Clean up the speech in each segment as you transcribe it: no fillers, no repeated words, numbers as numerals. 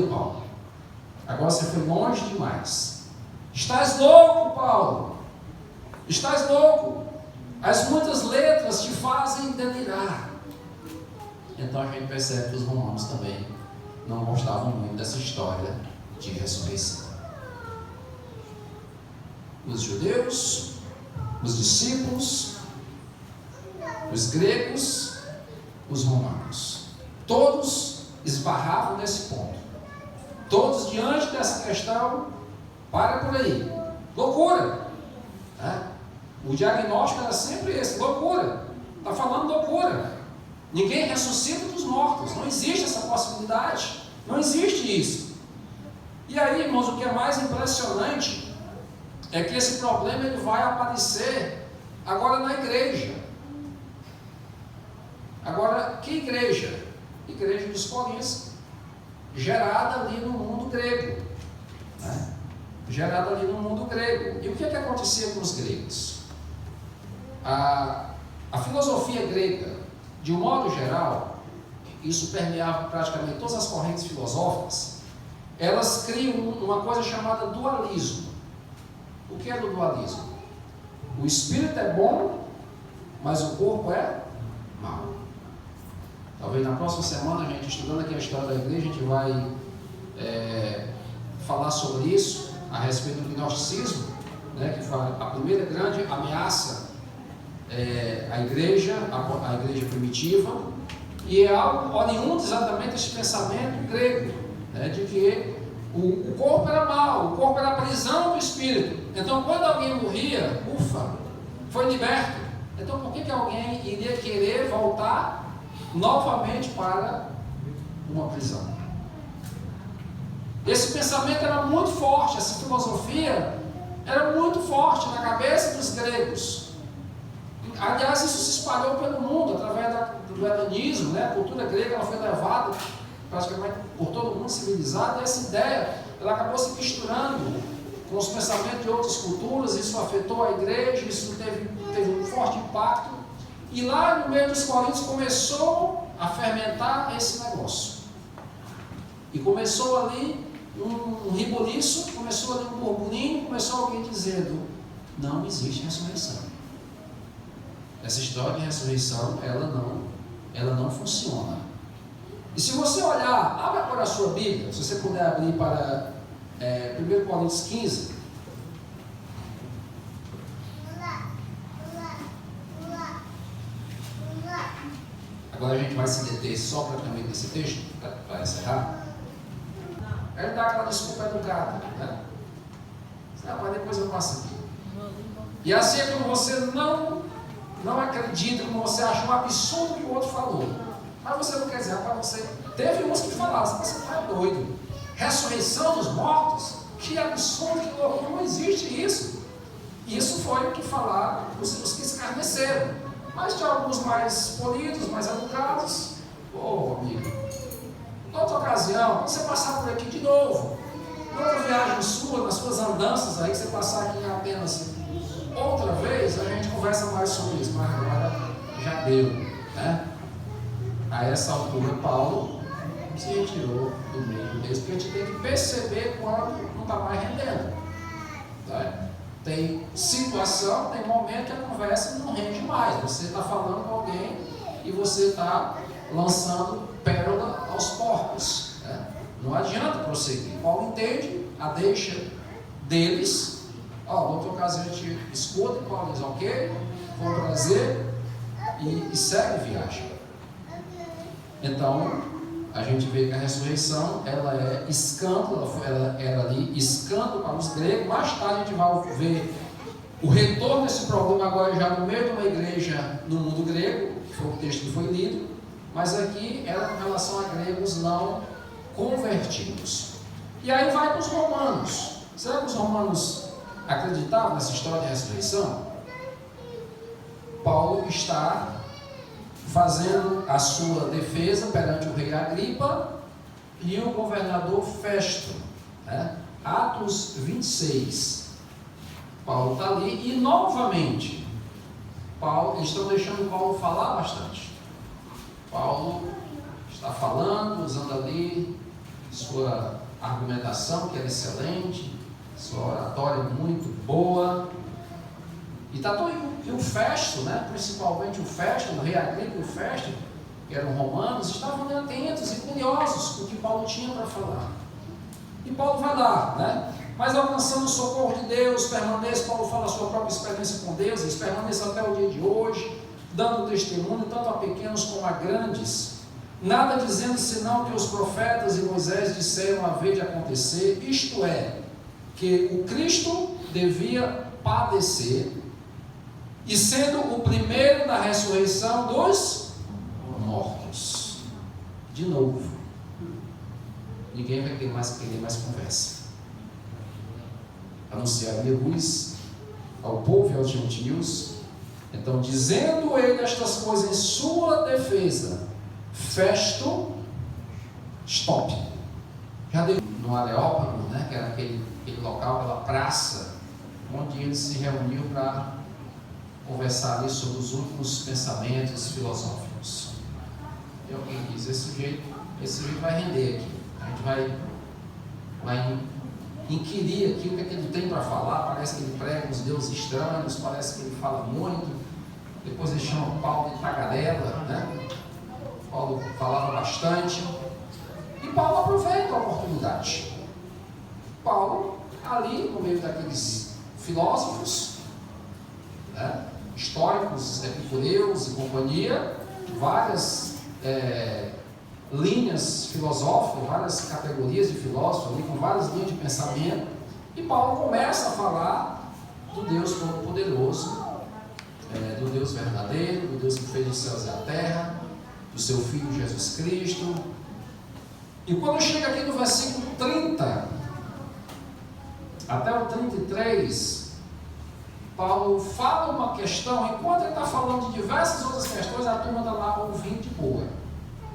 Paulo. Agora você foi longe demais. Estás louco, Paulo. Estás louco. As muitas letras te fazem delirar. Então a gente percebe que os romanos também não gostavam muito dessa história de ressurreição. Os judeus, os discípulos, os gregos, os romanos, todos esbarravam nesse ponto. Todos diante dessa questão, para por aí, loucura, né? O diagnóstico era sempre esse, loucura, está falando loucura. Ninguém ressuscita dos mortos, não existe essa possibilidade, não existe isso. E aí, irmãos, o que é mais impressionante é que esse problema ele vai aparecer agora na igreja. Agora, que igreja? Igreja dos Coríntios, gerada ali no mundo grego, né? Gerada ali no mundo grego. E o que é que acontecia com os gregos? A filosofia grega, de um modo geral, isso permeava praticamente todas as correntes filosóficas, elas criam uma coisa chamada dualismo. O que é do dualismo? O espírito é bom, mas o corpo é mau. Talvez na próxima semana, a gente estudando aqui a história da igreja, a gente vai falar sobre isso, a respeito do gnosticismo, né, que foi a primeira grande ameaça à igreja primitiva, e é algo oriundo exatamente desse pensamento grego, né, de que o corpo era mau, o corpo era a prisão do espírito. Então, quando alguém morria, ufa, foi liberto. Então, por que alguém iria querer voltar novamente para uma prisão? Esse pensamento era muito forte, essa filosofia era muito forte na cabeça dos gregos. Aliás, isso se espalhou pelo mundo através do helenismo, né? A cultura grega ela foi levada praticamente por todo mundo civilizado, e essa ideia ela acabou se misturando com os pensamentos de outras culturas. Isso afetou a igreja, isso teve um forte impacto, e lá no meio dos coríntios começou a fermentar esse negócio, e começou ali um ribuliço, começou ali um burburinho, começou alguém dizendo: não existe ressurreição. Essa história de ressurreição, ela não funciona. E se você olhar, abre agora a sua Bíblia, se você puder abrir para 1 Coríntios 15. Agora a gente vai se deter só praticamente nesse texto, para encerrar. Ele dá aquela desculpa educada, né? Mas depois eu passo aqui. E assim é como você não acredita, como você acha um absurdo que o outro falou. Mas você não quer dizer, rapaz, você teve uns que falaram, você está doido. Ressurreição dos mortos? Que absurdo, que loucura, não existe isso. Isso foi o que falaram os que escarneceram. Mas tinha alguns mais polidos, mais educados. Amigo, outra ocasião, quando você passar por aqui de novo, outra viagem sua, nas suas andanças aí, que você passar aqui apenas outra vez, a gente conversa mais sobre isso, mas agora já deu, né? A essa altura, Paulo se retirou do meio deles, porque a gente tem que perceber quando não está mais rendendo, tá? Tem situação, tem momento que a conversa não rende mais. Você está falando com alguém e você está lançando pérola aos porcos, né? Não adianta prosseguir. Paulo entende a deixa deles. Outra ocasião a gente escuta e Paulo diz: ok, foi um prazer, e segue viagem. Então a gente vê que a ressurreição ela é escândalo, ela era ali escândalo para os gregos. Mais tarde a gente vai ver o retorno desse problema agora já no meio de uma igreja no mundo grego, que foi o texto que foi lido, mas aqui era com relação a gregos não convertidos. E aí vai para os romanos. Será que os romanos acreditavam nessa história de ressurreição? Paulo está fazendo a sua defesa perante o rei Agripa e o governador Festo, né? Atos 26. Paulo está ali e novamente eles estão deixando Paulo falar bastante. Paulo está falando, usando ali sua argumentação, que era excelente, sua oratória muito boa. E o Festo, né? Principalmente o Festo, o rei Agripa e o Festo, que eram romanos, estavam atentos e curiosos com o que Paulo tinha para falar. E Paulo vai lá, né? Mas alcançando o socorro de Deus, permanece, Paulo fala a sua própria experiência com Deus, eles permanecem até o dia de hoje, dando testemunho, tanto a pequenos como a grandes, nada dizendo senão que os profetas e Moisés disseram haver de acontecer, isto é, que o Cristo devia padecer, e sendo o primeiro da ressurreição dos mortos. De novo, ninguém vai querer mais conversa. Anunciaria luz ao povo e aos gentios. Então, dizendo ele estas coisas em sua defesa, Festo, stop. Já deu no Areópago, né, que era aquele local, aquela praça, onde eles se reuniam para conversar ali sobre os últimos pensamentos filosóficos. E alguém diz, esse sujeito vai render aqui. A gente vai inquirir aqui o que é que ele tem para falar. Parece que ele prega uns deuses estranhos, parece que ele fala muito. Depois ele chama Paulo de tagarela, né? Paulo falava bastante. E Paulo aproveita a oportunidade. Paulo, ali no meio daqueles filósofos, né, históricos, epicureus e companhia, várias linhas filosóficas, várias categorias de filósofos ali, com várias linhas de pensamento, e Paulo começa a falar do Deus Todo-Poderoso, do Deus verdadeiro, do Deus que fez os céus e a terra, do seu Filho Jesus Cristo. E quando chega aqui no versículo 30 até o 33, Paulo fala uma questão, enquanto ele está falando de diversas outras questões, a turma está lá ouvindo de boa.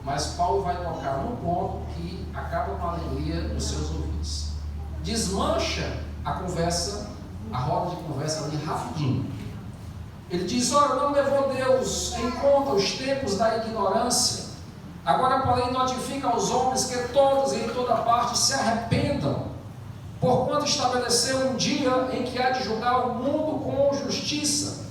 Mas Paulo vai tocar num ponto que acaba com a alegria dos seus ouvidos. Desmancha a conversa, a roda de conversa ali rapidinho. Ele diz, olha, não levou Deus em conta os tempos da ignorância. Agora, porém, notifica aos homens que todos e em toda parte se arrependam, porquanto estabeleceu um dia em que há de julgar o mundo com justiça,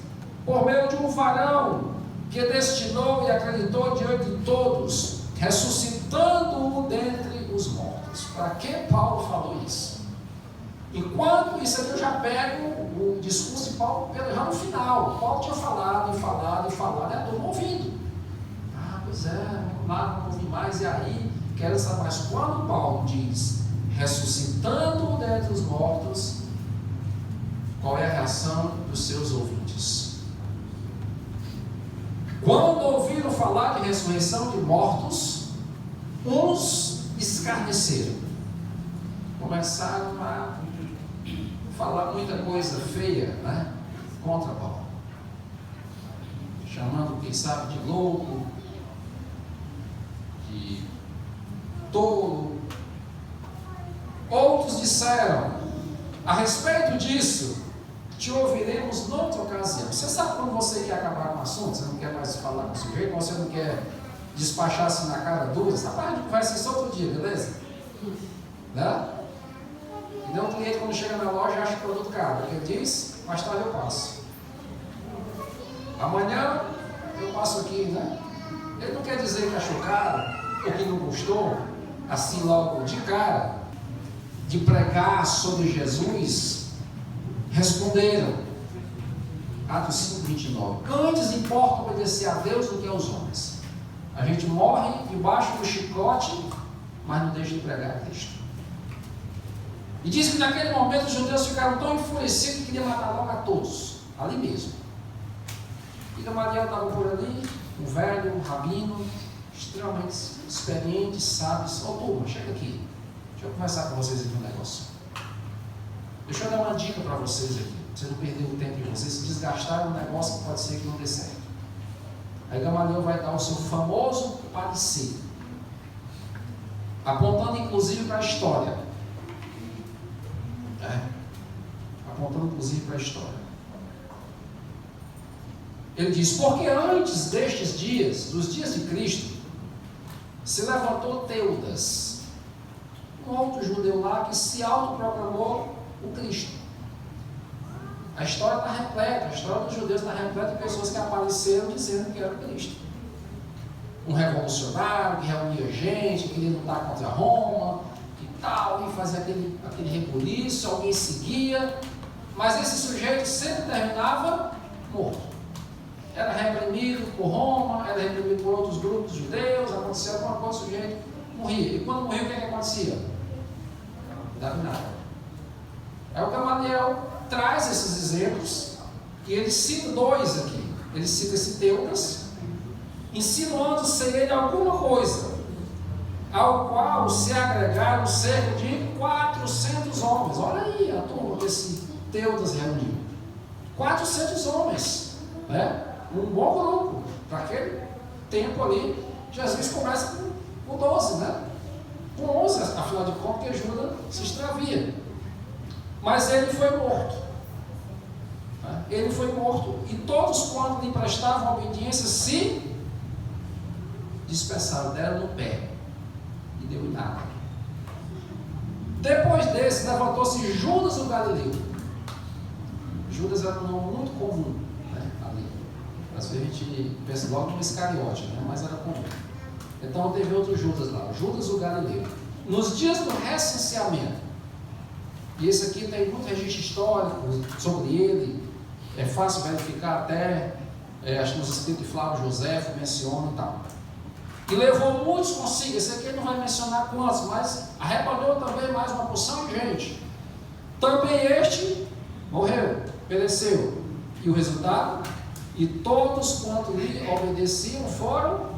por meio de um varão que destinou e acreditou diante de todos, ressuscitando-o dentre os mortos. Para que Paulo falou isso? Enquanto isso aqui eu já pego o discurso de Paulo já no final. Paulo tinha falado, e a turma ouvindo. Ah, pois é, lá não ouvi mais, e aí, quero saber mais. Quando Paulo diz, ressuscitando-o dentre os mortos, qual é a reação dos seus ouvintes? Quando ouviram falar de ressurreição de mortos, uns escarneceram. Começaram a falar muita coisa feia, né, contra Paulo. Chamando, quem sabe, de louco, de tolo. Outros disseram, a respeito disso, te ouviremos noutra ocasião. Você sabe quando você quer acabar com o assunto, você não quer mais falar com o sujeito, você não quer despachar assim na cara dura, essa parte vai ser só outro dia, beleza? Né? E não, o cliente quando chega na loja acha o produto caro, porque ele diz, mais tarde eu passo. Amanhã eu passo aqui, né? Ele não quer dizer que achou caro, ou que não gostou, assim logo de cara, de pregar sobre Jesus. Responderam, Atos 5:29, antes importa obedecer a Deus do que aos homens. A gente morre debaixo do chicote, mas não deixa de pregar a Cristo. E diz que naquele momento os judeus ficaram tão enfurecidos que queriam matar logo a todos, ali mesmo. E Gamaliel estava por ali, um velho, um rabino, extremamente experiente, sábio. Ô turma, chega aqui, deixa eu conversar com vocês aqui um negócio. Deixa eu dar uma dica para vocês aqui, para vocês não perderem o tempo de vocês, se desgastarem um negócio que pode ser que não dê certo. Aí Gamaliel vai dar o seu famoso parecer, apontando inclusive para a história. Apontando inclusive para a história. Ele diz, porque antes destes dias, dos dias de Cristo, se levantou Teudas, um outro judeu lá que se autoproclamou o Cristo. A história está repleta, a história dos judeus está repleta de pessoas que apareceram dizendo que era o Cristo. Um revolucionário que reunia gente, queria lutar contra Roma e tal, e fazia aquele rebuliço, alguém seguia, mas esse sujeito sempre terminava morto. Era reprimido por Roma, era reprimido por outros grupos judeus, acontecia alguma coisa, o sujeito morria. E quando morria, o que acontecia? Não dava nada. Aí o Gamaliel traz esses exemplos, e ele cita dois aqui. Ele cita esse Teudas, insinuando-se ele alguma coisa, ao qual se agregaram cerca de 400 homens. Olha aí a turma que esse Teudas reuniu. 400 homens, né? Um bom grupo. Para aquele tempo ali, Jesus começa com 12, né? Com 11, afinal de contas, porque Judas se extravia. Mas ele foi morto. Ele foi morto, e todos quanto lhe prestavam obediência se dispersaram, deram no pé, e deu em nada. Depois desse, levantou-se Judas o Galileu. Judas era um nome muito comum, né, ali. Às vezes a gente pensa logo no Iscariote, né, mas era comum. Então teve outro Judas lá, Judas o Galileu. Nos dias do recenseamento, e esse aqui tem muito registro histórico sobre ele, é fácil verificar até, acho que nos escritos de Flávio Josefo menciona e tal. E levou muitos consigo. Esse aqui não vai mencionar quantos, mas arrebanhou também mais uma porção de gente. Também este morreu, pereceu. E o resultado? E todos quanto lhe obedeciam foram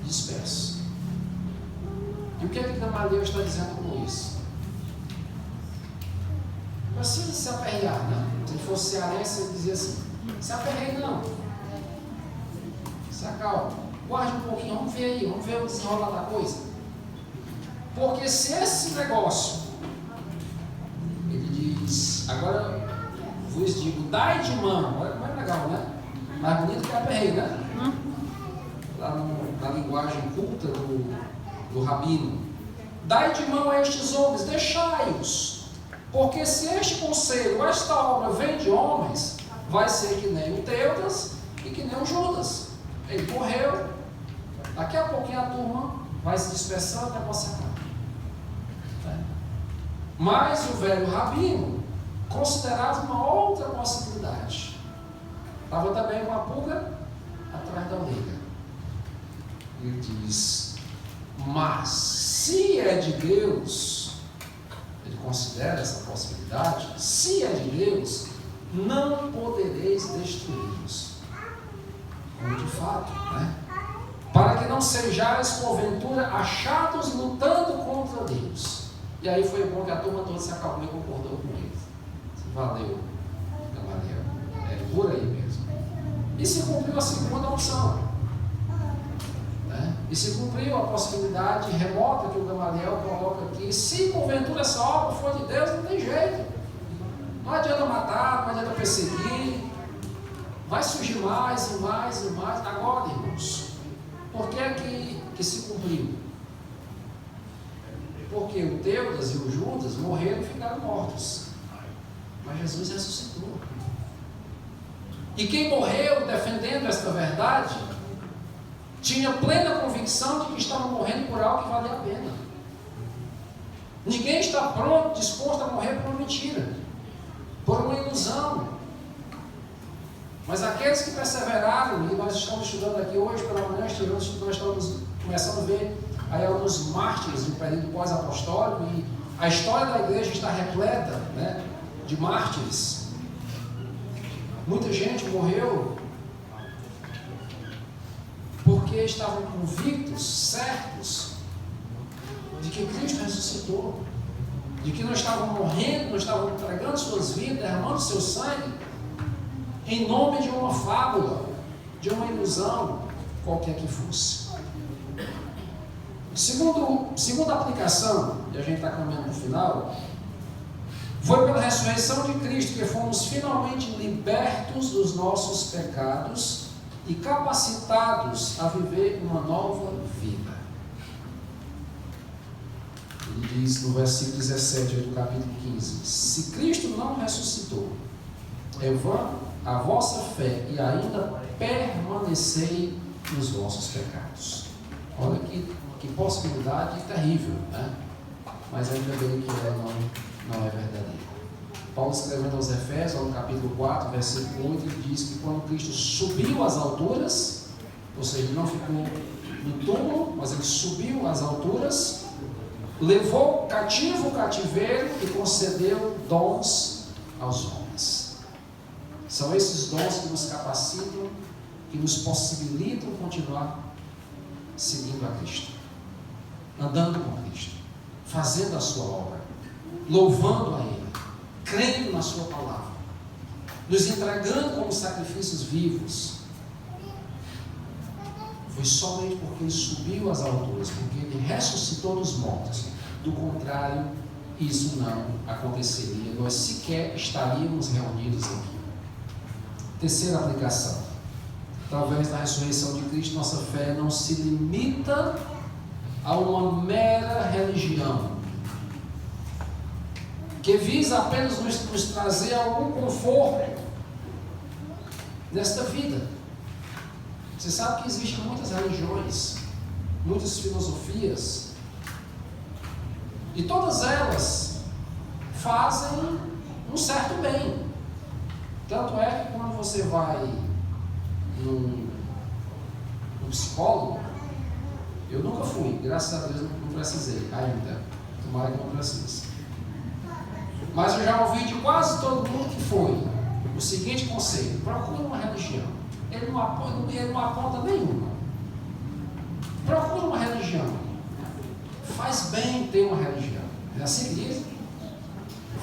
dispersos. E o que é que Gamaliel está dizendo com isso? Não precisa se aperrear, né? Se ele fosse cearense, ele dizia assim: se aperreie não. Se acalma. Guarde um pouquinho, vamos ver aí, vamos ver o desenrolar da coisa. Porque se esse negócio, ele diz, agora vos digo, dai de mão, olha como é legal, né? Mais bonito que aperreie, né? Lá na linguagem culta do rabino. Dai de mão a estes homens, deixai-os. Porque se este conselho, esta obra vem de homens, vai ser que nem o Teudas e que nem o Judas. Ele morreu, daqui a pouquinho a turma vai se dispersando até você acabar. Mas o velho rabino considerava uma outra possibilidade. Estava também uma pulga atrás da orelha. Ele diz: mas se é de Deus, ele considera essa possibilidade, se é de Deus, não podereis destruí-los. Como de fato, né? Para que não sejais, porventura, achados lutando contra Deus. E aí foi bom que a turma toda se acalmou e concordou com ele. Valeu, Gamaliel. É por aí mesmo. E se cumpriu a segunda opção. Né? E se cumpriu a possibilidade remota que o Gamaliel coloca aqui. Se porventura essa obra for de Deus, não tem jeito. Não adianta matar, não adianta perseguir. Vai surgir mais e mais e mais. Agora, irmãos, por que é que se cumpriu? Porque o Teudas e o Judas morreram e ficaram mortos. Mas Jesus ressuscitou. E quem morreu defendendo esta verdade tinha plena convicção de que estava morrendo por algo que valia a pena. Ninguém está pronto, disposto a morrer por uma mentira, por uma ilusão. Mas aqueles que perseveraram, e nós estamos estudando aqui hoje pela manhã, nós estamos começando a ver aí alguns mártires do período pós-apostólico, e a história da igreja está repleta, né, de mártires. Muita gente morreu porque estavam convictos, certos, de que Cristo ressuscitou, de que não estavam morrendo, não estavam entregando suas vidas, derramando seu sangue, em nome de uma fábula, de uma ilusão, qualquer que fosse. Segunda aplicação, e a gente está caminhando para o final, foi pela ressurreição de Cristo que fomos finalmente libertos dos nossos pecados e capacitados a viver uma nova vida. diz no versículo 17 do capítulo 15: se Cristo não ressuscitou, é vã a vossa fé e ainda permanecei nos vossos pecados. Olha que possibilidade terrível, né? Mas ainda bem que ela não é verdadeira. Paulo, escrevendo aos Efésios, no capítulo 4, versículo 8, ele diz que quando Cristo subiu às alturas, ou seja, ele não ficou no túmulo, mas ele subiu às alturas, levou cativo o cativeiro e concedeu dons aos homens. São esses dons que nos capacitam, que nos possibilitam continuar seguindo a Cristo, andando com Cristo, fazendo a sua obra, louvando a Ele, crendo na sua palavra, nos entregando como sacrifícios vivos. Foi somente porque Ele subiu às alturas, porque Ele ressuscitou dos mortos. Do contrário, isso não aconteceria, nós sequer estaríamos reunidos aqui. Terceira aplicação: através da ressurreição de Cristo, nossa fé não se limita a uma mera religião que visa apenas nos trazer algum conforto nesta vida. Você sabe que existem muitas religiões, muitas filosofias, e todas elas fazem um certo bem. Tanto é que quando você vai num psicólogo, eu nunca fui, graças a Deus não precisei ainda, tomara que não precise. Mas eu já ouvi de quase todo mundo que foi o seguinte conselho: procure uma religião. Ele não aponta nenhuma. Procure uma religião. Faz bem ter uma religião. É assim que diz?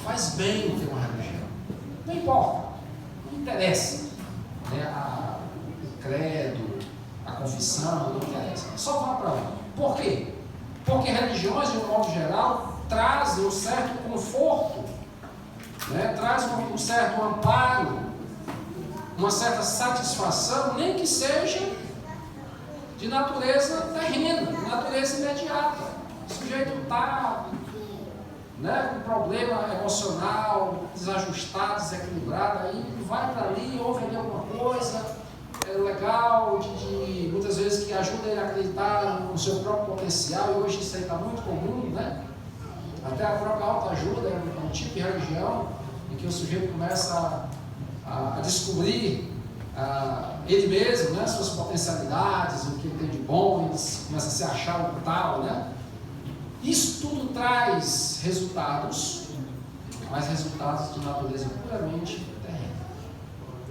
Faz bem ter uma religião. Não importa, não interessa, né? O credo, a confissão, não interessa. Só vá para lá. Por quê? Porque religiões, de um modo geral, trazem um certo conforto, né? Traz um certo amparo, uma certa satisfação, nem que seja de natureza terrena, de natureza imediata. O sujeito está, né, com problema emocional, desajustado, desequilibrado, aí vai para ali, ouve ali alguma coisa legal, muitas vezes que ajuda ele a acreditar no seu próprio potencial, e hoje isso aí está muito comum, né? Até a própria autoajuda é um tipo de religião em que o sujeito começa a descobrir ele mesmo, né, suas potencialidades, o que ele tem de bom, ele começa a se achar um tal, né? Isso tudo traz resultados, mas resultados de natureza puramente terrena.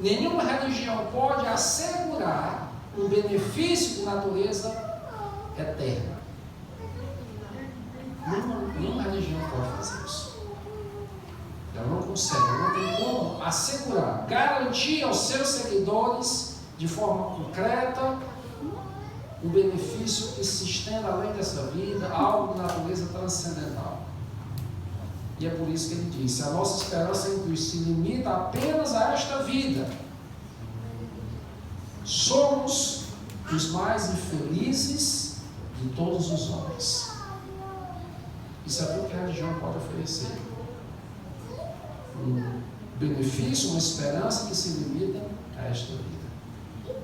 Nenhuma religião pode assegurar um benefício de natureza eterna. Nenhuma religião pode fazer isso. Ela não consegue, ela não tem como assegurar, garantir aos seus seguidores de forma concreta um benefício que se estenda além dessa vida, algo de natureza transcendental. E é por isso que ele diz: se a nossa esperança em Cristo se limita apenas a esta vida, somos os mais infelizes de todos os homens. Isso é tudo que a religião pode oferecer. Um benefício, uma esperança que se limita a esta vida.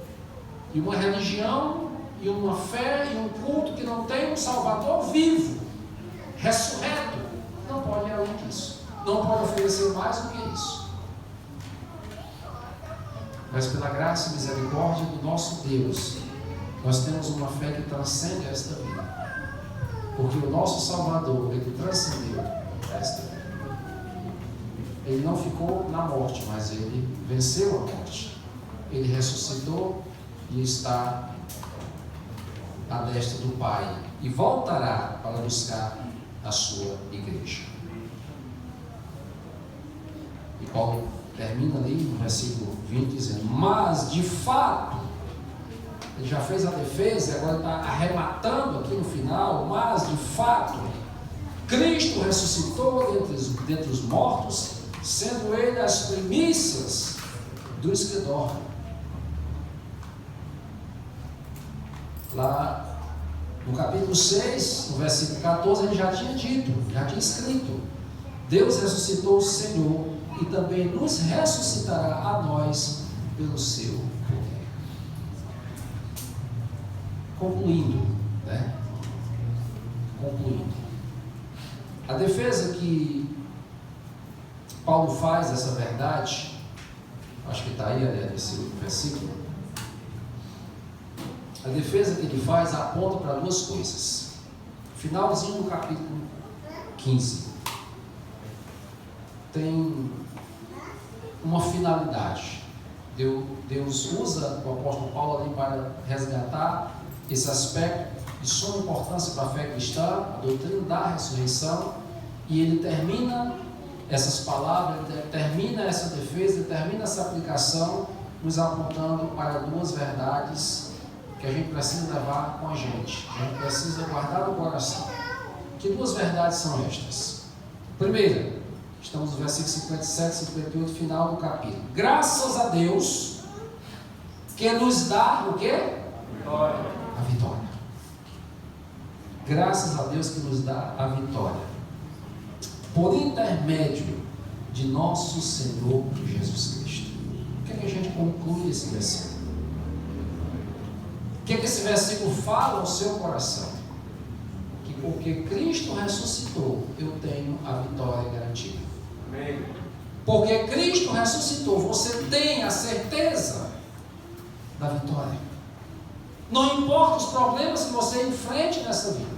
E uma religião, e uma fé, e um culto que não tem um Salvador vivo, ressurreto, não pode ir além disso. Não pode oferecer mais do que isso. Mas pela graça e misericórdia do nosso Deus, nós temos uma fé que transcende esta vida. Porque o nosso Salvador, ele transcendeu esta vida. Ele não ficou na morte, mas ele venceu a morte. Ele ressuscitou e está à destra do Pai. E voltará para buscar a sua igreja. E Paulo termina ali no versículo 20 dizendo: mas de fato, ele já fez a defesa e agora está arrematando aqui no final, mas de fato, Cristo ressuscitou dentre os mortos, sendo ele as primícias dos que dormem. Lá No capítulo 6, no versículo 14, ele já tinha dito, já tinha escrito: Deus ressuscitou o Senhor e também nos ressuscitará a nós pelo seu poder. Concluindo, né? Concluindo. A defesa que Paulo faz dessa verdade, acho que está aí, nesse versículo. A defesa que ele faz aponta para duas coisas. Finalzinho do capítulo 15. Tem uma finalidade. Deus usa o apóstolo Paulo ali para resgatar esse aspecto de suma importância para a fé cristã, a doutrina da ressurreição, e ele termina essas palavras, ele termina essa defesa, ele termina essa aplicação, nos apontando para duas verdades que a gente precisa levar com a gente precisa guardar no coração. Que duas verdades são estas? Primeira, estamos no versículo 57 e 58, final do capítulo. Graças a Deus, que nos dá o quê? A vitória. Graças a Deus que nos dá a vitória, por intermédio de nosso Senhor Jesus Cristo. O que é que a gente conclui esse versículo? O que é que esse versículo fala ao seu coração? Que porque Cristo ressuscitou, eu tenho a vitória garantida. Amém. Porque Cristo ressuscitou, você tem a certeza da vitória. Não importa os problemas que você enfrente nessa vida,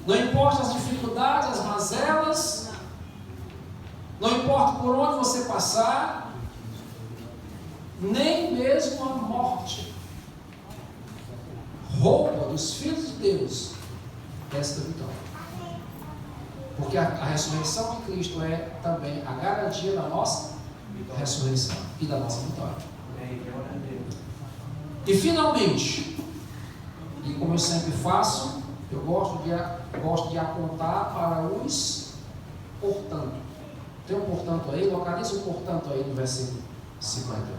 não importa as dificuldades, as mazelas, não importa por onde você passar, nem mesmo a morte rouba dos filhos de Deus esta vitória. Porque a ressurreição de Cristo é também a garantia da nossa ressurreição e da nossa vitória. E finalmente, e como eu sempre faço, eu gosto de apontar para os portanto. Tem um portanto aí, localiza o portanto aí no versículo 58.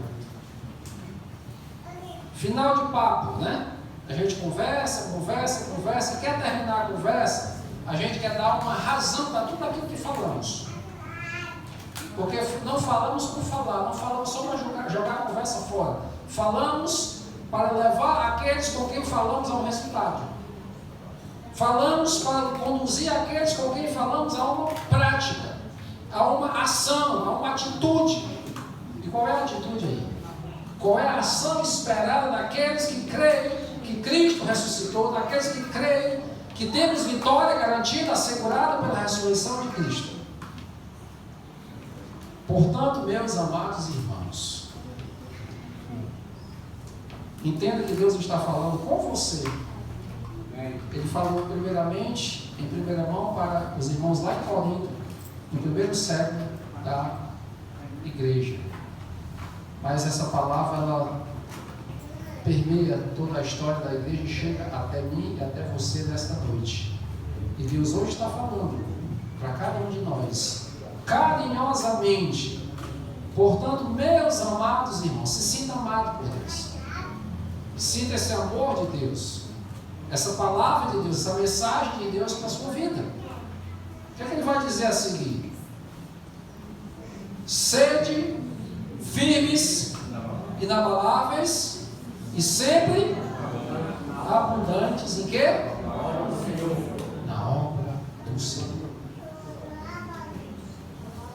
Final de papo, né? A gente conversa, quer terminar a conversa, a gente quer dar uma razão para tudo aquilo que falamos. Porque não falamos por falar, não falamos só para jogar a conversa fora. Falamos para levar aqueles com quem falamos ao resultado. Falamos para conduzir aqueles com quem falamos a uma prática, a uma ação, a uma atitude. E qual é a atitude aí? Qual é a ação esperada daqueles que creem que Cristo ressuscitou, daqueles que creem que temos vitória garantida, assegurada pela ressurreição de Cristo? Portanto, meus amados irmãos, entenda que Deus está falando com você. Ele falou primeiramente, em primeira mão, para os irmãos lá em Corinto, no primeiro século da igreja. Mas essa palavra, ela permeia toda a história da igreja e chega até mim e até você nesta noite. E Deus hoje está falando para cada um de nós, carinhosamente. Portanto, meus amados irmãos, se sinta amado por Deus. Sinta esse amor de Deus, essa palavra de Deus, essa mensagem de Deus para a sua vida. O que é que ele vai dizer a seguir? Sede firmes, inabaláveis e sempre abundantes em quê? Na obra do Senhor.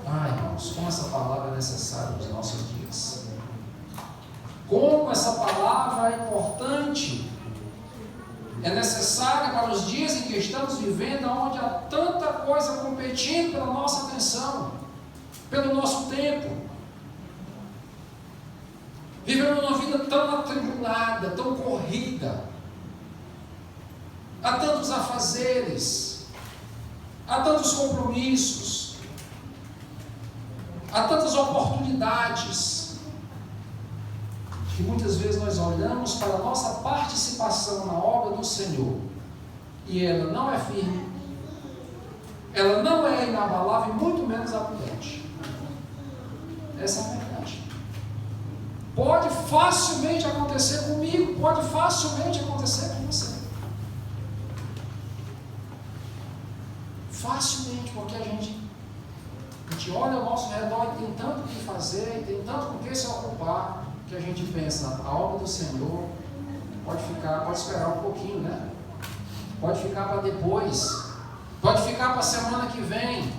Irmãos, como essa palavra é necessária nos nossos dias. Como essa palavra é importante, é necessária para os dias em que estamos vivendo, onde há tanta coisa competindo pela nossa atenção, pelo nosso tempo. Vivemos uma vida tão atribulada, tão corrida. Há tantos afazeres, há tantos compromissos, há tantas oportunidades, que muitas vezes nós olhamos para a nossa participação na obra do Senhor e ela não é firme, ela não é inabalável e muito menos abundante. Essa é a verdade. Pode facilmente acontecer comigo, pode facilmente acontecer com você. Facilmente, porque a gente olha ao nosso redor e tem tanto o que fazer, e tem tanto com o que se ocupar, que a gente pensa, a obra do Senhor pode esperar um pouquinho, né? Pode ficar para depois, pode ficar para a semana que vem,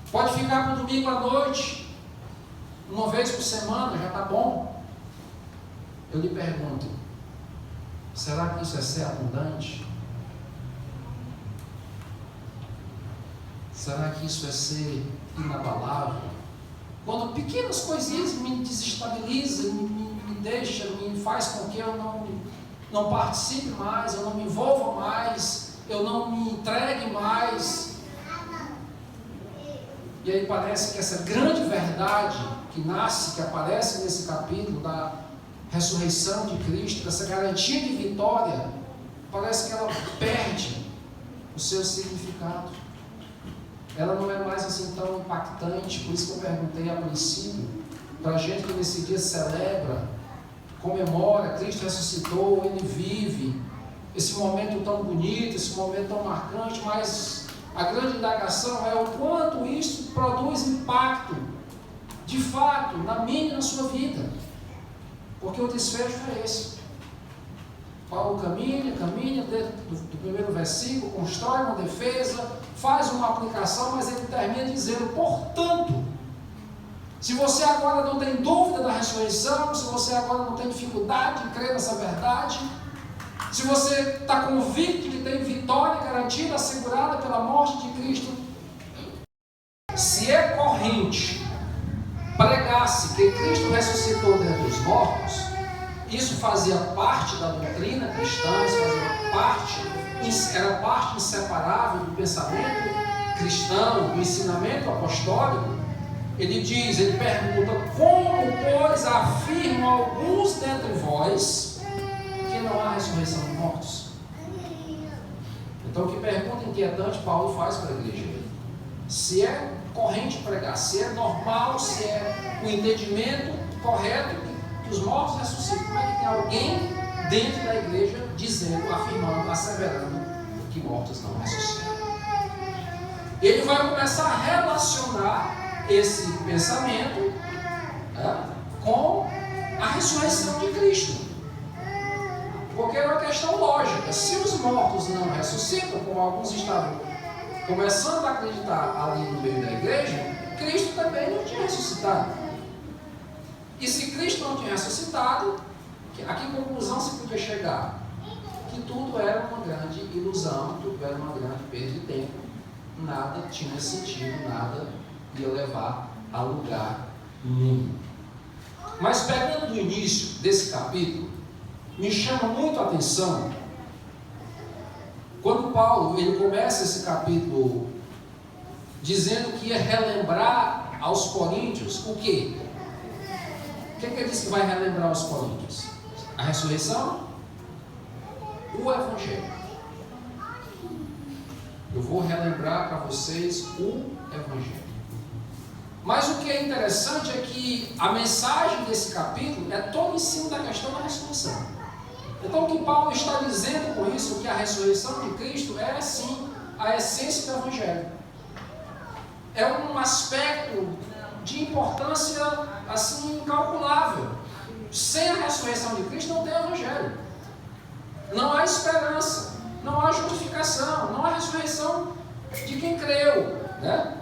pode ficar para o domingo à noite, uma vez por semana, já está bom. Eu lhe pergunto, será que isso é ser abundante? Será que isso é ser inabalável? Quando pequenas coisinhas me desestabilizam, me deixam, me faz com que eu não participe mais, eu não me envolva mais, eu não me entregue mais. E aí parece que essa grande verdade que aparece nesse capítulo da ressurreição de Cristo, dessa garantia de vitória, parece que ela perde o seu significado. Ela não é mais assim tão impactante, por isso que eu perguntei a princípio, para a gente que nesse dia celebra, comemora, Cristo ressuscitou, Ele vive, esse momento tão bonito, esse momento tão marcante, mas a grande indagação é o quanto isso produz impacto, de fato, na minha e na sua vida, porque o desfecho é esse. Paulo caminha dentro do primeiro versículo, constrói uma defesa, faz uma aplicação, mas ele termina dizendo, portanto, se você agora não tem dúvida da ressurreição, se você agora não tem dificuldade de crer nessa verdade, se você está convicto de que tem vitória garantida, assegurada pela morte de Cristo, se é corrente pregasse que Cristo ressuscitou dentre os mortos, isso fazia parte da doutrina cristã, isso fazia parte, era parte inseparável do pensamento cristão, do ensinamento apostólico. Ele pergunta, como, pois, afirmam alguns dentre vós que não há ressurreição de mortos? Então, que pergunta inquietante Paulo faz para a igreja? Se é corrente pregar, se é normal, se é o entendimento correto que os mortos ressuscitam, como é que tem alguém dentro da igreja dizendo, afirmando, asseverando que mortos não ressuscitam? Ele vai começar a relacionar esse pensamento com a ressurreição de Cristo, porque é uma questão lógica. Se os mortos não ressuscitam, como alguns estavam começando a acreditar ali no meio da igreja, Cristo também não tinha ressuscitado. E se Cristo não tinha ressuscitado, a que conclusão se podia chegar? Que tudo era uma grande ilusão, tudo era uma grande perda de tempo, nada tinha sentido, nada ia levar a lugar nenhum. Mas pegando do início desse capítulo, me chama muito a atenção quando Paulo ele começa esse capítulo dizendo que ia relembrar aos coríntios o quê? O que ele diz que vai relembrar aos coríntios? A ressurreição? O Evangelho. Eu vou relembrar para vocês o Evangelho. Mas o que é interessante é que a mensagem desse capítulo é toda em cima da questão da ressurreição. Então o que Paulo está dizendo com isso, que a ressurreição de Cristo é sim a essência do Evangelho. É um aspecto de importância assim incalculável. Sem a ressurreição de Cristo não tem Evangelho. Não há esperança, não há justificação, não há ressurreição de quem creu, né?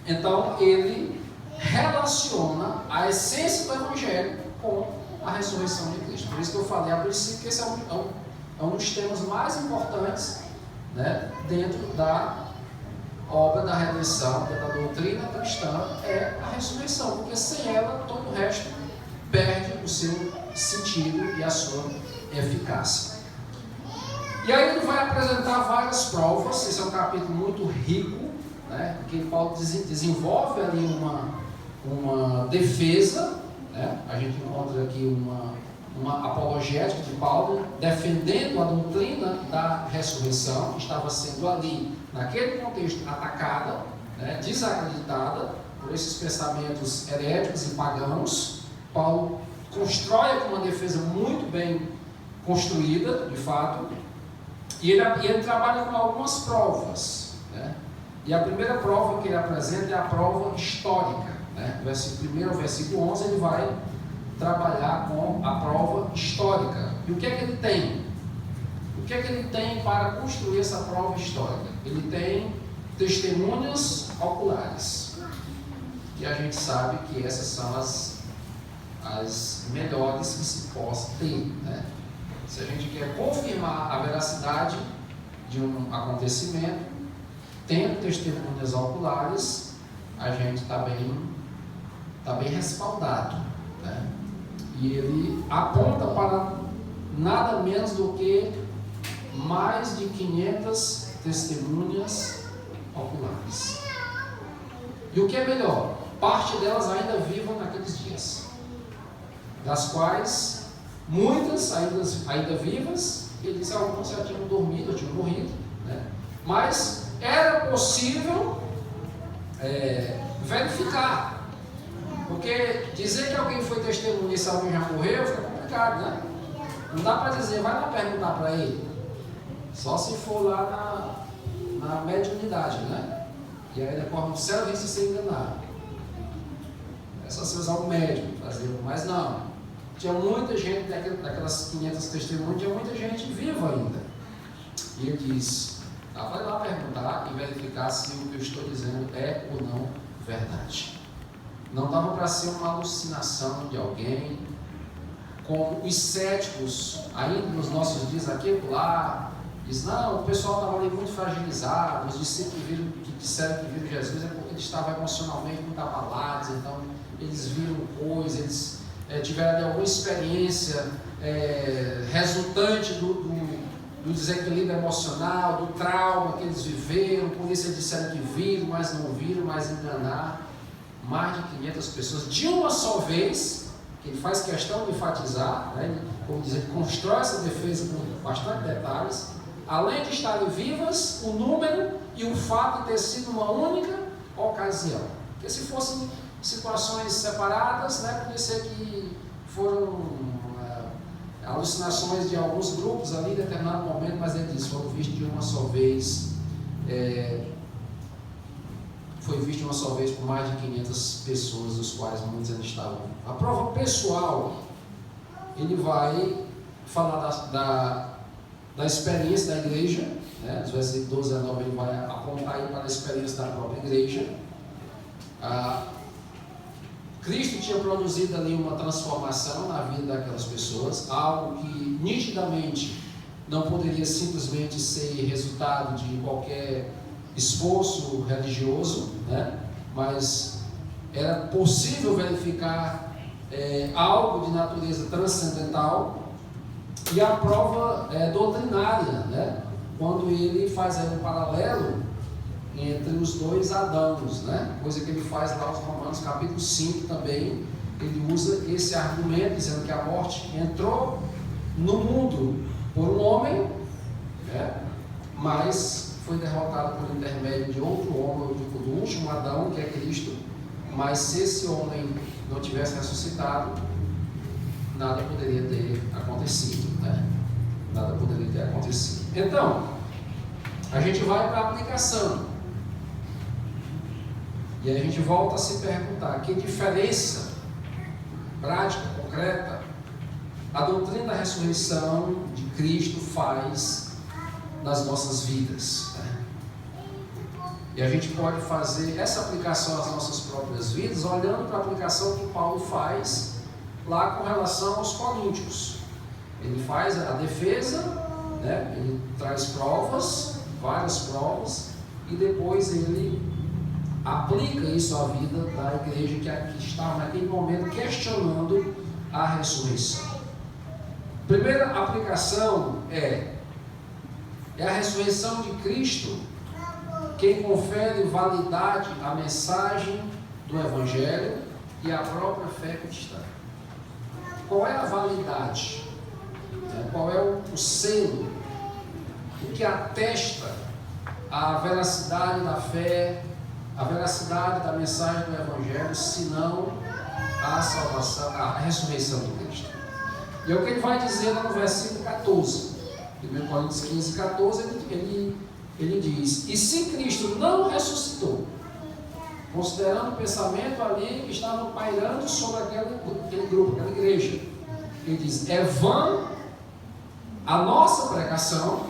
Então ele relaciona a essência do Evangelho com a ressurreição de Cristo. Por isso que eu falei a princípio que esse é um dos temas mais importantes, né, dentro da obra da redenção, da doutrina cristã, é a ressurreição, porque sem ela todo o resto perde o seu sentido e a sua eficácia. E aí ele vai apresentar várias provas. Esse é um capítulo muito rico, né, porque Paulo desenvolve ali uma defesa, né? A gente encontra aqui uma apologética de Paulo defendendo a doutrina da ressurreição, que estava sendo ali, naquele contexto, atacada, né, desacreditada por esses pensamentos heréticos e pagãos. Paulo constrói aqui uma defesa muito bem construída, de fato, e ele trabalha com algumas provas, né? E a primeira prova que ele apresenta é a prova histórica, né? Versículo 1 ao versículo 11 ele vai trabalhar com a prova histórica. E o que é que ele tem? O que é que ele tem para construir essa prova histórica? Ele tem testemunhas oculares. E a gente sabe que essas são as melhores que se possa ter, né? Se a gente quer confirmar a veracidade de um acontecimento, tendo testemunhas oculares, a gente está bem respaldado, né? E ele aponta para nada menos do que mais de 500 testemunhas oculares. E o que é melhor? Parte delas ainda vivam naqueles dias, das quais muitas ainda vivas, ele disse alguns já tinham dormido, tinham morrido, né? Mas era possível verificar, porque dizer que alguém foi testemunha e se alguém já morreu fica complicado, né? Não dá para dizer, vai lá perguntar para ele, só se for lá na mediunidade, né? E aí ele corre no céu e risca ser enganado. É só se usar o médium fazer, mas não. Tinha muita gente, daquelas 500 testemunhas, tinha muita gente viva ainda. E ele diz, vai lá perguntar e verificar se o que eu estou dizendo é ou não verdade. Não dava para ser uma alucinação de alguém, como os céticos, ainda nos nossos dias aqui e lá, diz, não, o pessoal estava ali muito fragilizado, os discípulos que disseram que viram Jesus é porque eles estavam emocionalmente muito abalados, então eles viram coisas, eles tiveram alguma experiência resultante do desequilíbrio emocional, do trauma que eles viveram, por isso eles disseram que viram, mas não viram, mas enganaram. Mais de 500 pessoas, de uma só vez, que ele faz questão de enfatizar, né? Ele, como dizer, ele constrói essa defesa com bastante detalhes, além de estarem vivas, o número e o fato de ter sido uma única ocasião. Porque se fossem situações separadas, né, podia ser que foram alucinações de alguns grupos ali em determinado momento, mas ele diz, foram vistos de uma só vez, foi visto de uma só vez por mais de 500 pessoas, dos quais muitos ainda estavam. A prova pessoal, ele vai falar da experiência da igreja, né? Nos versículos 12 a 9 ele vai apontar aí para a experiência da própria igreja. Cristo tinha produzido ali uma transformação na vida daquelas pessoas, algo que nitidamente não poderia simplesmente ser resultado de qualquer esforço religioso, né? Mas era possível verificar algo de natureza transcendental. E a prova doutrinária, né? Quando ele faz aí um paralelo entre os dois Adãos, né? Coisa que ele faz lá nos Romanos capítulo 5 também, ele usa esse argumento, dizendo que a morte entrou no mundo por um homem, né? Mas foi derrotada por intermédio de outro homem, do último Adão, que é Cristo. Mas se esse homem não tivesse ressuscitado, nada poderia ter acontecido, né? Nada poderia ter acontecido. Então, a gente vai para a aplicação. E aí a gente volta a se perguntar, que diferença prática, concreta, a doutrina da ressurreição de Cristo faz nas nossas vidas, né? E a gente pode fazer essa aplicação às nossas próprias vidas, olhando para a aplicação que Paulo faz lá com relação aos coríntios. Ele faz a defesa, né? Ele traz provas, várias provas, e depois ele aplica isso à vida da igreja que estava naquele momento questionando a ressurreição. Primeira aplicação é a ressurreição de Cristo quem confere validade à mensagem do Evangelho e à própria fé cristã. Qual é a validade? Qual é o selo? O que atesta a veracidade da fé, a veracidade da mensagem do Evangelho, senão a salvação, a ressurreição de Cristo? E é o que ele vai dizer lá no versículo 14. 1 Coríntios 15, 14, ele ele diz: e se Cristo não ressuscitou, considerando o pensamento ali que estava pairando sobre aquele grupo, aquela igreja, ele diz: é vã a nossa pregação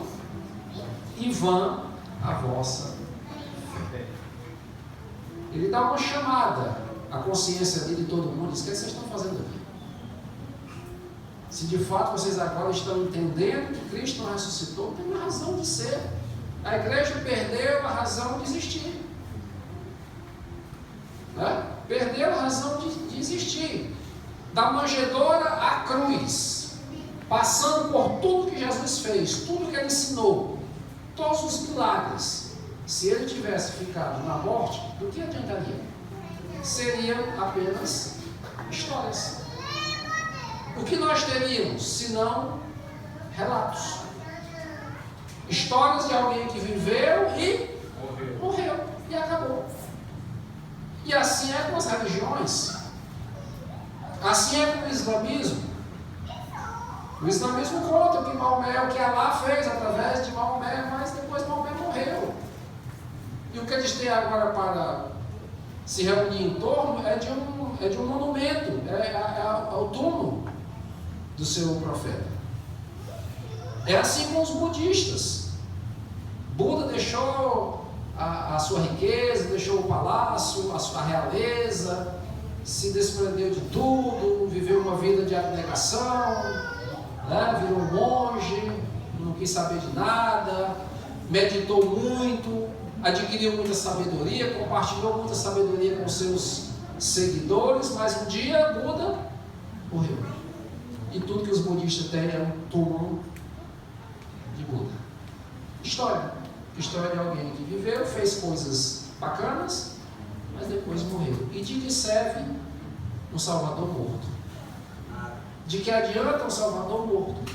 e vã a vossa fé. Ele dá uma chamada à consciência de todo mundo, diz: o que vocês estão fazendo aqui? Se de fato vocês agora estão entendendo que Cristo não ressuscitou, tem uma razão de ser. A igreja perdeu a razão de existir. Perdeu a razão de existir. Da manjedoura à cruz, passando por tudo que Jesus fez, tudo que ele ensinou, todos os milagres. Se ele tivesse ficado na morte, do que adiantaria? Seriam apenas histórias. O que nós teríamos, se não relatos? Histórias de alguém que viveu e morreu e acabou. E assim é com as religiões. Assim é com o islamismo. O islamismo conta que Maomé, o que Allah fez através de Maomé, mas depois Maomé morreu. E o que eles têm agora para se reunir em torno é de um monumento, é o túmulo do seu profeta. É assim com os budistas. Buda deixou a sua riqueza, deixou o palácio, a sua realeza, se desprendeu de tudo, viveu uma vida de abnegação, virou um monge, não quis saber de nada, meditou muito, adquiriu muita sabedoria, compartilhou muita sabedoria com seus seguidores, mas um dia Buda morreu. E tudo que os budistas têm é um túmulo de Buda. História de alguém que viveu, fez coisas bacanas, mas depois morreu. E de que serve um Salvador morto? De que adianta um Salvador morto?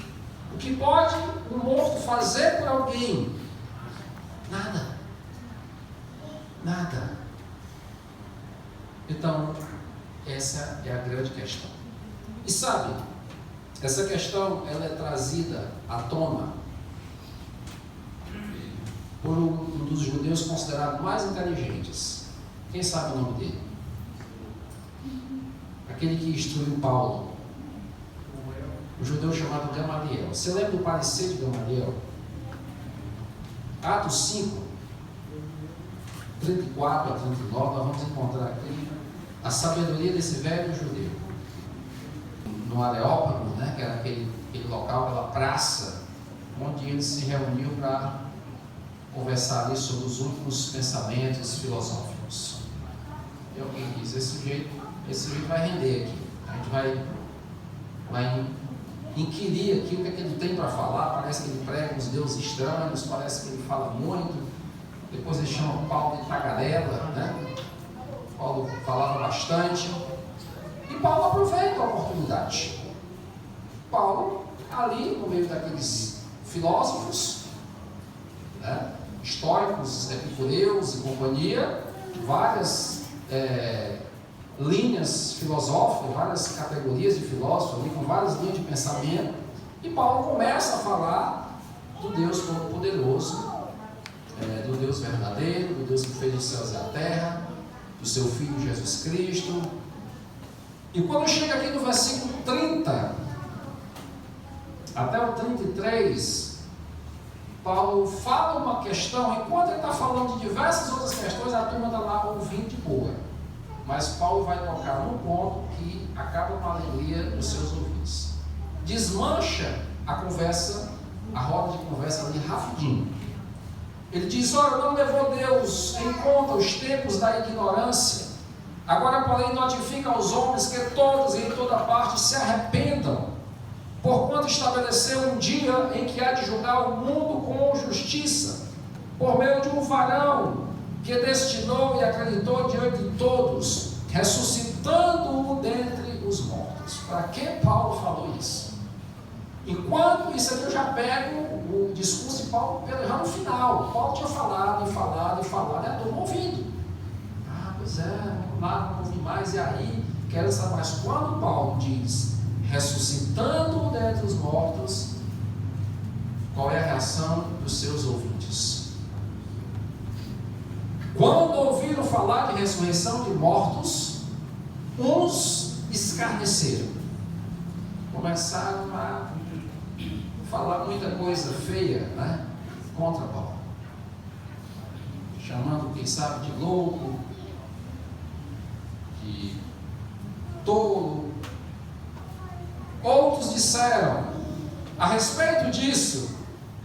O que pode um morto fazer por alguém? Nada. Nada. Então, essa é a grande questão. E sabe, essa questão ela é trazida à tona por um dos judeus considerados mais inteligentes. Quem sabe o nome dele? Aquele que instruiu Paulo. O judeu chamado Gamaliel. Você lembra do parecer de Gamaliel? Atos 5, 34 a 39, nós vamos encontrar aqui a sabedoria desse velho judeu. No Areópago, que era aquele local, aquela praça, onde ele se reuniu para conversar ali sobre os últimos pensamentos filosóficos. E alguém diz: esse jeito vai render aqui. A gente vai inquirir aqui o que é que ele tem para falar. Parece que ele prega uns deuses estranhos, parece que ele fala muito. Depois ele chama Paulo de tagarela, Paulo falava bastante. E Paulo aproveita a oportunidade. Paulo, ali no meio daqueles filósofos, históricos, epicureus e companhia, várias linhas filosóficas, várias categorias de filósofos ali, com várias linhas de pensamento, e Paulo começa a falar do Deus Todo-Poderoso, do Deus verdadeiro, do Deus que fez os céus e a terra, do seu Filho Jesus Cristo. E quando chega aqui no versículo 30 até o 33, Paulo fala uma questão. Enquanto ele está falando de diversas outras questões, a turma está lá ouvindo de boa. Mas Paulo vai tocar num ponto que acaba com a alegria dos seus ouvintes. Desmancha a conversa, a roda de conversa ali rapidinho. Ele diz: olha, não levou Deus em conta os tempos da ignorância. Agora, porém, notifica aos homens que todos e em toda parte se arrependam, porquanto estabeleceu um dia em que há de julgar o mundo com justiça, por meio de um varão que destinou e acreditou diante de todos, ressuscitando-o dentre os mortos. Para que Paulo falou isso? Enquanto isso aqui eu já pego o discurso de Paulo já no final. Paulo tinha falado, e a turma ouvindo. Pois é, vamos lá, vamos ouvir mais. E aí, quero saber mais. Quando Paulo diz ressuscitando dentre os mortos, qual é a reação dos seus ouvintes? Quando ouviram falar de ressurreição de mortos, uns escarneceram. Começaram a falar muita coisa feia, né, contra Paulo. Chamando, quem sabe, de louco, de tolo. Outros disseram: a respeito disso,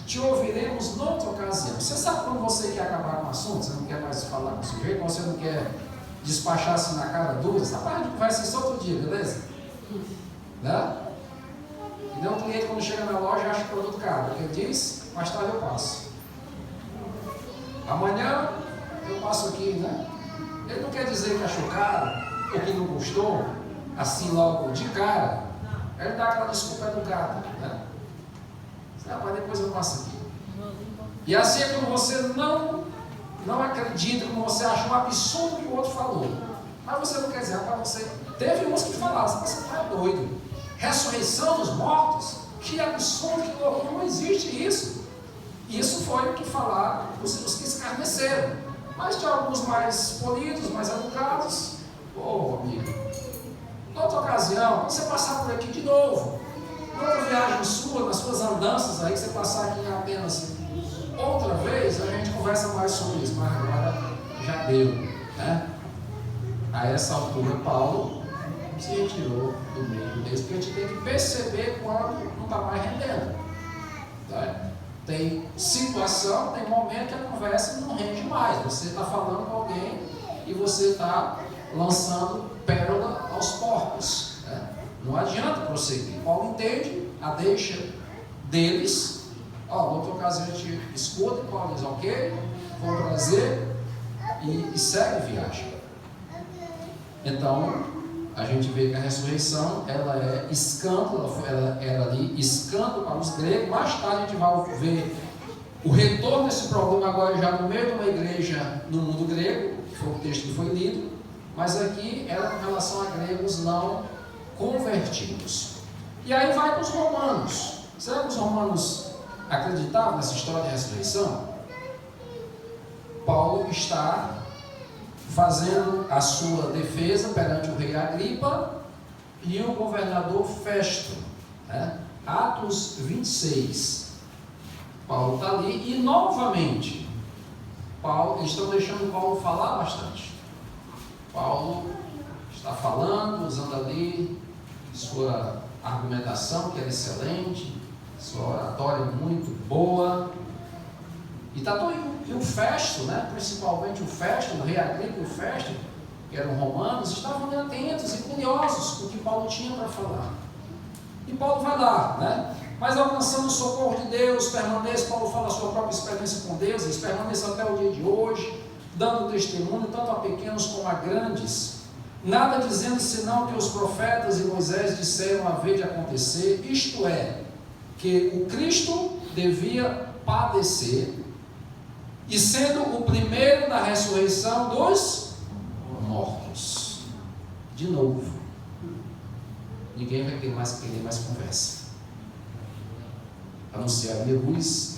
te ouviremos noutra ocasião. Você sabe quando você quer acabar com o assunto, você não quer mais falar com o sujeito, você não quer despachar assim na cara dura, essa parte de conversa isso outro dia, beleza? Né? E daí um cliente, quando chega na loja, acha o produto caro. Ele diz: mais tarde eu passo. Amanhã eu passo aqui, né? Ele não quer dizer que achou caro ou que não gostou, assim logo de cara. Ele dá aquela desculpa educada, né? Mas depois eu passo aqui. E assim é quando você não acredita, quando você acha um absurdo que o outro falou. Mas você não quer dizer, rapaz, você teve uns que falaram, você está doido. Ressurreição dos mortos? Que absurdo, que loucura, não existe isso. Isso foi o que falaram os que escarneceram. Mas tinha alguns mais polidos, mais educados. Ô, amigo, outra ocasião, você passar por aqui de novo, outra viagem sua, nas suas andanças aí, você passar aqui apenas outra vez, a gente conversa mais sobre isso, mas agora já deu, né? A essa altura, Paulo se retirou do meio deles, porque a gente tem que perceber quando não está mais rendendo, tá? Tem situação, tem momento que a conversa não rende mais. Você está falando com alguém e você está lançando pérola aos porcos, né? Não adianta prosseguir. Paulo entende a deixa deles. Outra ocasião a gente escuta e Paulo diz: ok, foi um prazer, e segue viagem. Então a gente vê que a ressurreição ela é escândalo, ela era ali escândalo para os gregos. Mais tarde a gente vai ver o retorno desse problema agora já no meio de uma igreja no mundo grego, que foi o texto que foi lido, mas aqui era com relação a gregos não convertidos. E aí vai para os romanos. Será que os romanos acreditavam nessa história de ressurreição? Paulo está fazendo a sua defesa perante o rei Agripa e o governador Festo, né? Atos 26. Paulo está ali e novamente eles estão deixando Paulo falar bastante. Paulo está falando, usando ali sua argumentação, que era excelente, sua oratória muito boa. E está todo, e o Festo, né? Principalmente o Festo, o rei Agripa e o Festo, que eram romanos, estavam atentos e curiosos com o que Paulo tinha para falar. E Paulo vai lá, né? Mas alcançando o socorro de Deus, permanece, Paulo fala a sua própria experiência com Deus, eles permanecem até o dia de hoje, dando testemunho, tanto a pequenos como a grandes, nada dizendo senão que os profetas e Moisés disseram haver de acontecer, isto é, que o Cristo devia padecer, e sendo o primeiro da ressurreição dos mortos. De novo, ninguém vai querer mais conversa. Anunciaria luz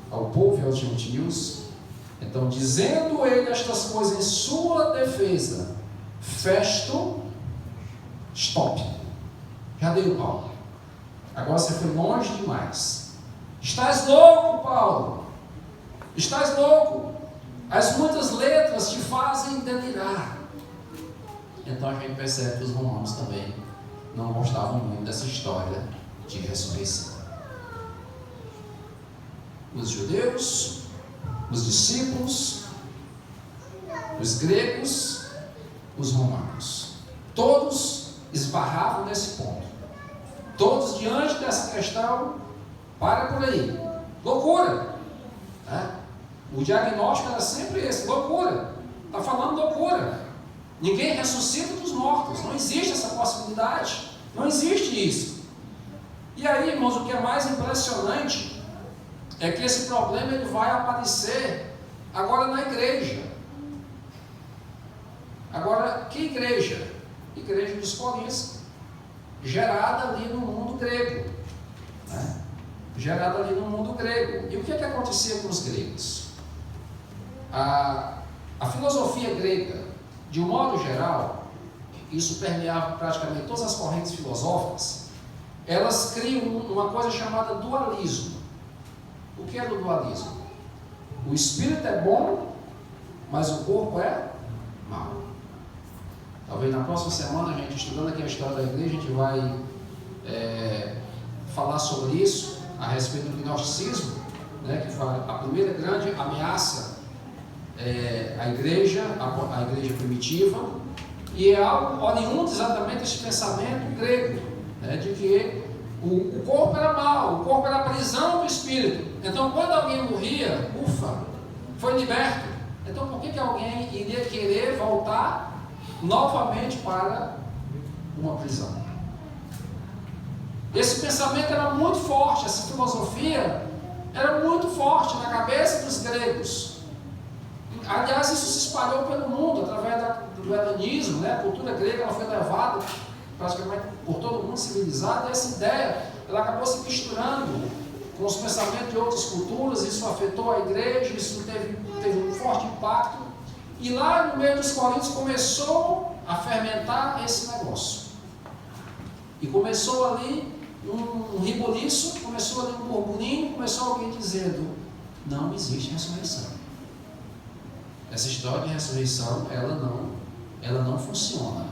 ao povo e aos gentios. Então, dizendo ele estas coisas em sua defesa, Festo, stop, já deu, Paulo, agora você foi longe demais. Estás louco, Paulo, estás louco, as muitas letras te fazem delirar. Então a gente percebe que os romanos também não gostavam muito dessa história de ressurreição. Os judeus, os discípulos, os gregos, os romanos, todos esbarravam nesse ponto. Todos diante dessa questão, para por aí, loucura, né? O diagnóstico era sempre esse: loucura, está falando loucura. Ninguém ressuscita dos mortos, não existe essa possibilidade, não existe isso. E aí, irmãos, o que é mais impressionante é que esse problema ele vai aparecer agora na igreja. Agora, que igreja? Igreja dos Coríntios, gerada ali no mundo grego, né? Gerada ali no mundo grego. E o que acontecia com os gregos? A A filosofia grega, de um modo geral, isso permeava praticamente todas as correntes filosóficas, elas criam uma coisa chamada dualismo. O que é do dualismo? O espírito é bom, mas o corpo é mau. Talvez na próxima semana, a gente estudando aqui a história da igreja, a gente vai falar sobre isso, a respeito do gnosticismo, né, que foi a primeira grande ameaça à igreja primitiva, e é algo oriundo exatamente desse pensamento grego, né, de que o corpo era mau, o corpo era a prisão do espírito. Então, quando alguém morria, ufa, foi liberto. Então, por que alguém iria querer voltar novamente para uma prisão? Esse pensamento era muito forte, essa filosofia era muito forte na cabeça dos gregos. Aliás, isso se espalhou pelo mundo através do helenismo, né? A cultura grega ela foi levada praticamente por todo mundo civilizado, e essa ideia ela acabou se misturando com os pensamentos de outras culturas. Isso afetou a igreja, isso teve um forte impacto, e lá no meio dos coríntios começou a fermentar esse negócio, e começou ali um reboliço, começou ali um burburinho, começou alguém dizendo: não existe ressurreição, essa história de ressurreição ela não funciona.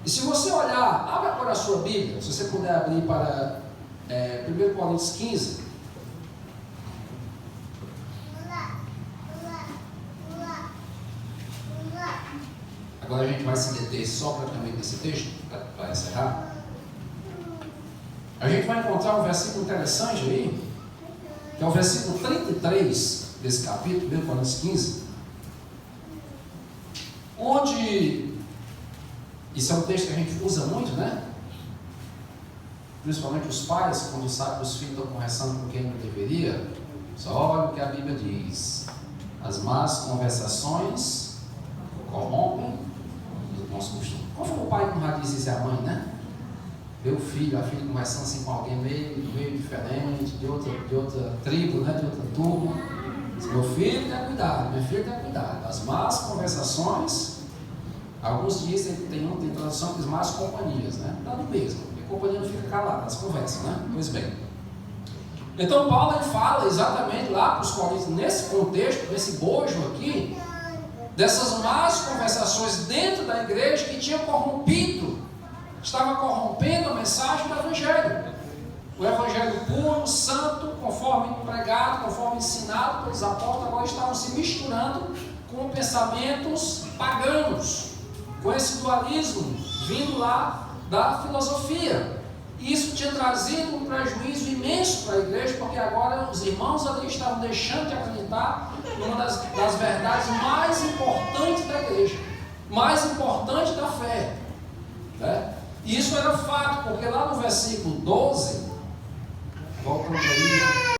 E se você olhar, abre agora a sua Bíblia, se você puder abrir para 1 Coríntios 15. Agora a gente vai se deter só praticamente nesse texto, para encerrar. A gente vai encontrar um versículo interessante aí, que é o versículo 33 desse capítulo, 1 Coríntios 15, onde, isso é um texto que a gente usa muito, né? Principalmente os pais, quando sabem que os filhos estão conversando com quem não deveria, só olha o que a Bíblia diz: as más conversações corrompem os bons costumes. Qual foi o pai que não diz isso? É a mãe, né? Vê o filho, a filha conversando assim com alguém meio diferente, de outra tribo, né? De outra turma. Diz: meu filho, tenha cuidado, minha filha, tenha cuidado. As más conversações, alguns dizem, tem tradução que diz más companhias, né? Dá no mesmo, porque a companhia não fica calada, elas conversam, né? Pois bem. Então Paulo ele fala exatamente lá para os coríntios, nesse contexto, nesse bojo aqui, dessas más conversações dentro da igreja que tinham corrompido, estava corrompendo a mensagem do Evangelho. O Evangelho puro, santo, conforme pregado, conforme ensinado pelos apóstolos, agora estavam se misturando com pensamentos paganos, com esse dualismo vindo lá da filosofia. E isso tinha trazido um prejuízo imenso para a igreja, porque agora os irmãos ali estavam deixando de acreditar numa das verdades mais importantes da igreja, mais importante da fé, né? E isso era fato, porque lá no versículo 12, voltando aí,